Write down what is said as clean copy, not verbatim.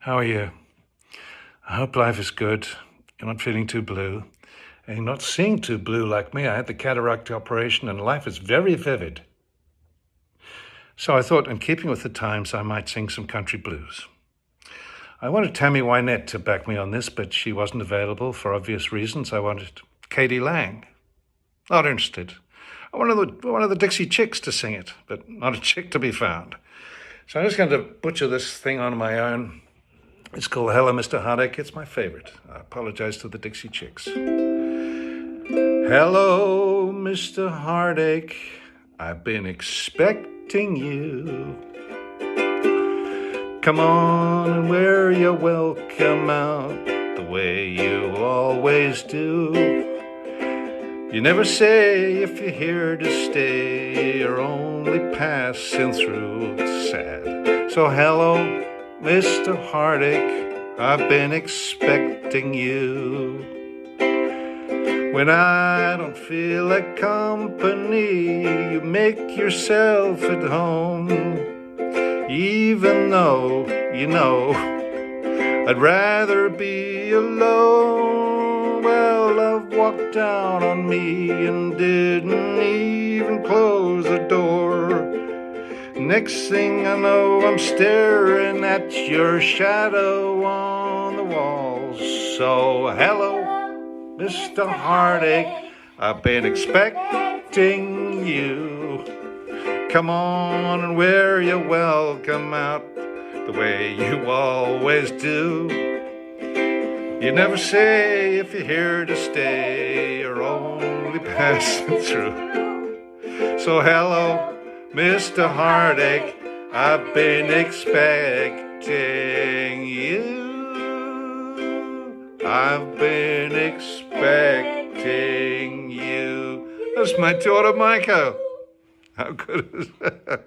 How are you? I hope life is good. You're not feeling too blue. And you're not seeing too blue like me. I had the cataract operation and life is very vivid. So I thought, in keeping with the times, I might sing some country blues. I wanted Tammy Wynette to back me on this, but she wasn't available for obvious reasons. I wanted Katie Lang. Not interested. I wanted one of the Dixie Chicks to sing it, but not a chick to be found. So I'm just going to butcher this thing on my own. It's called Hello, Mr. Heartache. It's my favorite. I apologize to the Dixie Chicks. Hello, Mr. Heartache. I've been expecting you. Come on and wear your welcome out the way you always do. You never say if you're here to stay, you're only passing through. It's sad. So hello, Mr. Heartache, I've been expecting you. When I don't feel like company, you make yourself at home. Even though, you know, I'd rather be alone. Well, love walked down on me and didn't even close the door. Next thing I know, I'm staring at your shadow on the walls. So hello, Mr. Heartache, I've been expecting you. Come on and wear your welcome out the way you always do. You never say if you're here to stay, you're only passing through. So hello, Mr. Heartache, I've been expecting you. I've been expecting you. That's my daughter, Micah. How good is that?